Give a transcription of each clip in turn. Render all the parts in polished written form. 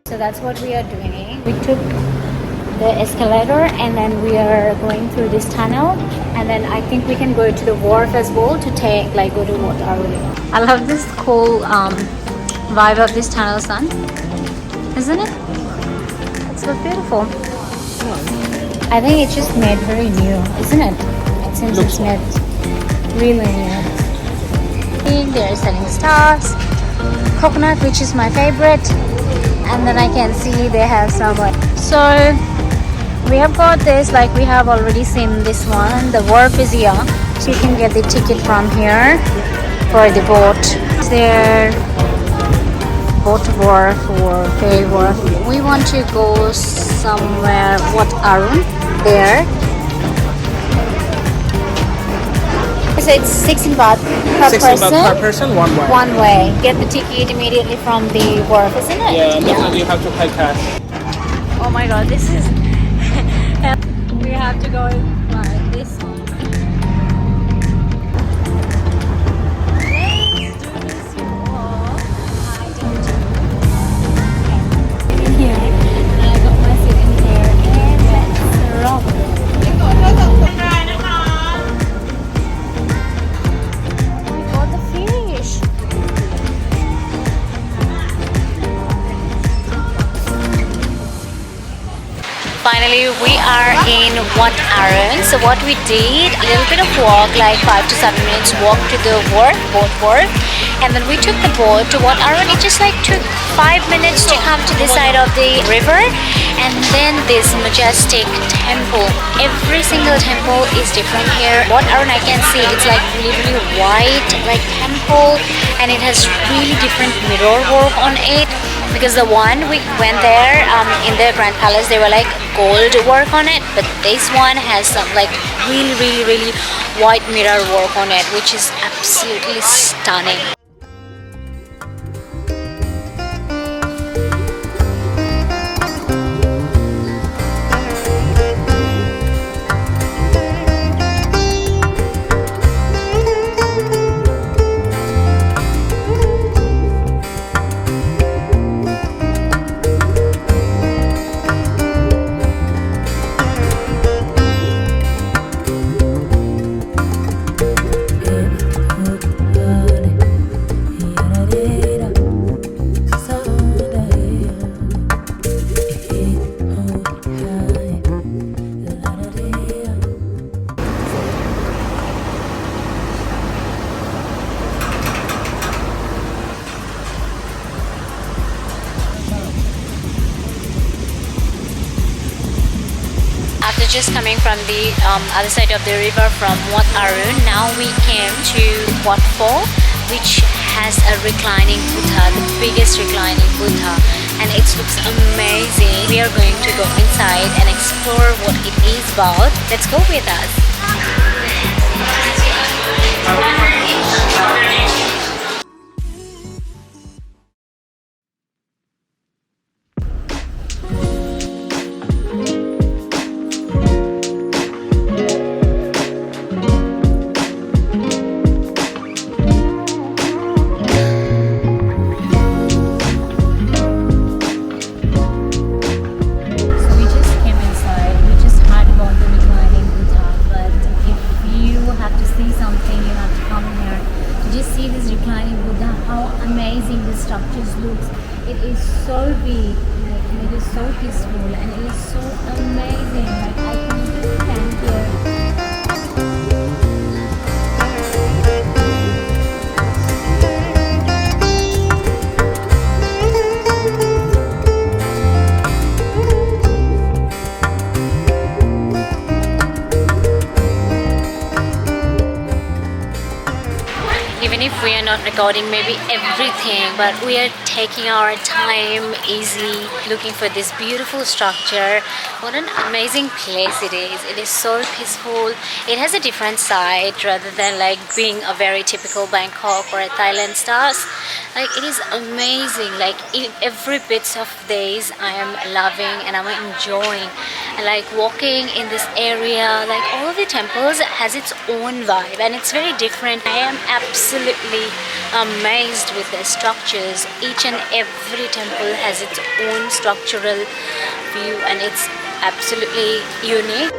So that's what we are doing. We took the escalator and then we are going through this tunnel, and then I think we can go to the wharf as well to take go to Wat Arun. I love this cool vibe of this tunnel, son, isn't it? It's so beautiful. I think it's just made very new, isn't it? It seems it's made really new. They're selling stars, coconut, which is my favorite, and then I can see they have some so we have got this, we have already seen this one. The wharf is here, so you can get the ticket from here for the boat. It's their boat wharf or ferry wharf. We want to go somewhere, Wat Arun, there. So it's 16 baht per 16 person. baht per person, one way. One way. Get the ticket immediately from the wharf, isn't it? Yeah, and then you have to pay cash. Oh my god, this is... we have to go like this one. Let's do this walk. I don't do. In here, and I got my seat in here, and let's rock. We got the fish. Finally, we are in Wat Arun. So what we did, a little bit of walk, 5 to 7 minutes walk to the boat wharf, and then we took the boat to Wat Arun. It just took 5 minutes to come to this side of the river, and then this majestic temple. Every single temple is different here. Wat Arun, I can see it's really, really white, temple, and it has really different mirror work on it. Because the one we went there in the Grand Palace, they were gold work on it, but this one has some really, really, really white mirror work on it, which is absolutely stunning. Just coming from the other side of the river from Wat Arun, now we came to waterfall, which has a reclining Buddha, the biggest reclining Buddha, and it looks amazing. We are going to go inside and explore what it is about. Let's go with us. Structures looks, it is so big, and it is so peaceful, and it is so amazing. I can just stand here. Even if we are not recording maybe everything, but we are taking our time easy looking for this beautiful structure. What an amazing place it is. It is so peaceful. It has a different side rather than being a very typical Bangkok or a Thailand stars. It is amazing. In every bit of days I am loving and I'm enjoying. And walking in this area, all of the temples has its own vibe and it's very different. I am absolutely absolutely amazed with their structures. Each and every temple has its own structural view and it's absolutely unique.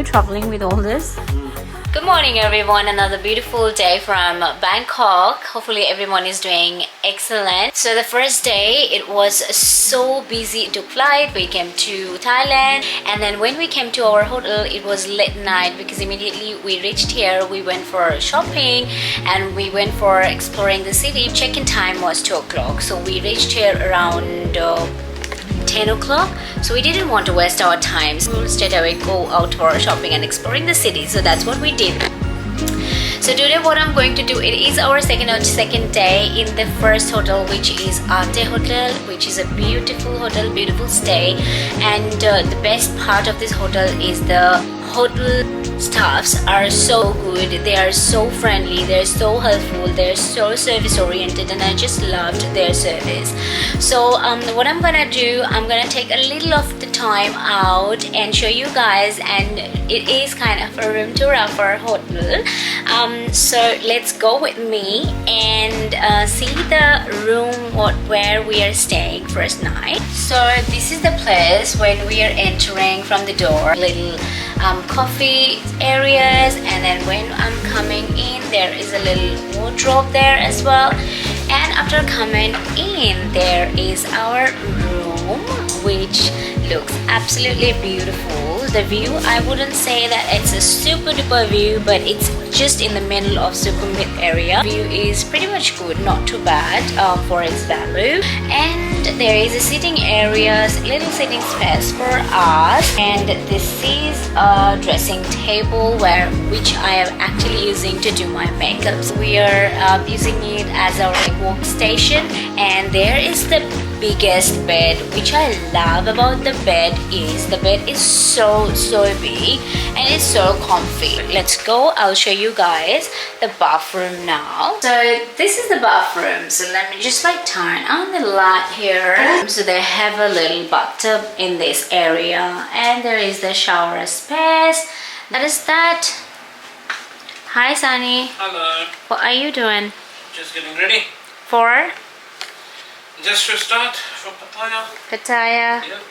Traveling with all this. Good morning everyone, another beautiful day from Bangkok. Hopefully everyone is doing excellent. So the first day it was so busy. It took flight, we came to Thailand, and then when we came to our hotel it was late night because immediately we reached here we went for shopping and we went for exploring the city. Check-in time was 2 o'clock, so we reached here around 10 o'clock, so we didn't want to waste our time, so we'll straight away go out for shopping and exploring the city. So that's what we did. So today what I'm going to do, it is our second day in the first hotel, which is Tarte Hotel, which is a beautiful hotel, beautiful stay. And the best part of this hotel is the hotel staffs are so good. They are so friendly, they're so helpful, they're so service oriented, and I just loved their service. So what I'm gonna do, I'm gonna take a little of the time out and show you guys, and it is kind of a room tour of our hotel. So let's go with me and see the room where we are staying first night. So this is the place when we are entering from the door. Little coffee areas, and then when I'm coming in there is a little wardrobe there as well. And after coming in there is our room, which looks absolutely beautiful. The view, I wouldn't say that it's a super duper view, but it's just in the middle of Sukhumvit area. View is pretty much good, not too bad for its value. And there is a sitting area, little sitting space for us, and this is a dressing table which I am actually using to do my makeup. So we are using it as our workstation, and there is the biggest bed. Which I love about the bed is the bed is so big and it's so comfy. Let's go, I'll show you guys the bathroom now. So this is the bathroom, so let me just turn on the light here. So they have a little bathtub in this area, and there is the shower space. That is that. Hi Sunny. Hello. What are you doing? Just getting ready. For? Just to start for Pattaya. Pattaya. Yep.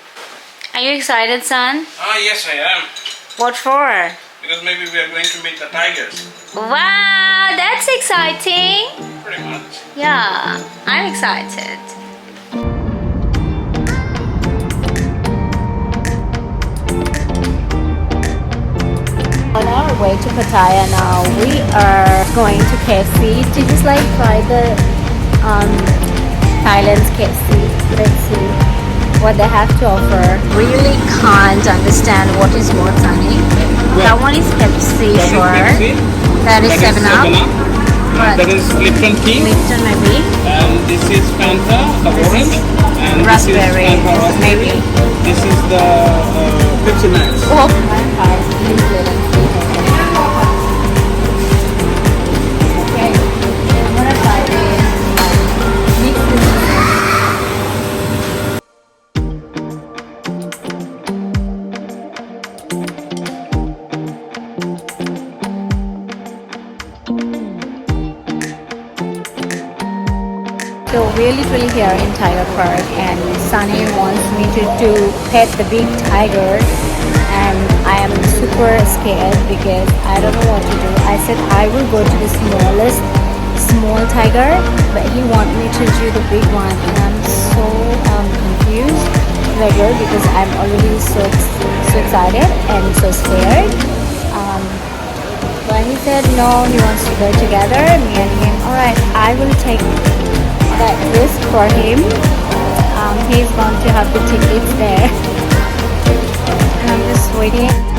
Are you excited, son? Ah, yes, I am. What for? Because maybe we are going to meet the tigers. Wow, that's exciting. Pretty much. Yeah, I'm excited. On our way to Pattaya now, we are going to KFC to just try the Thailand's KFC. Let's see what they have to offer. Really can't understand what is what, Sunny. That one is Pepsi, sure. That is 7-Up. That is Lipton tea. Lipton maybe. And this is Fanta, the orange. And Raspberry, this is Fanta raspberry. maybe. This is the Pepsi Max. Oh. really here in Tiger Park, and Sunny wants me to pet the big tiger, and I am super scared because I don't know what to do. I said I will go to the small tiger, but he wants me to do the big one, and I'm so confused regular because I'm already so excited and so scared. But he said no, he wants to go together, me and him. Alright, I will take that risk for him. He's going to have the tickets there, and I'm just waiting.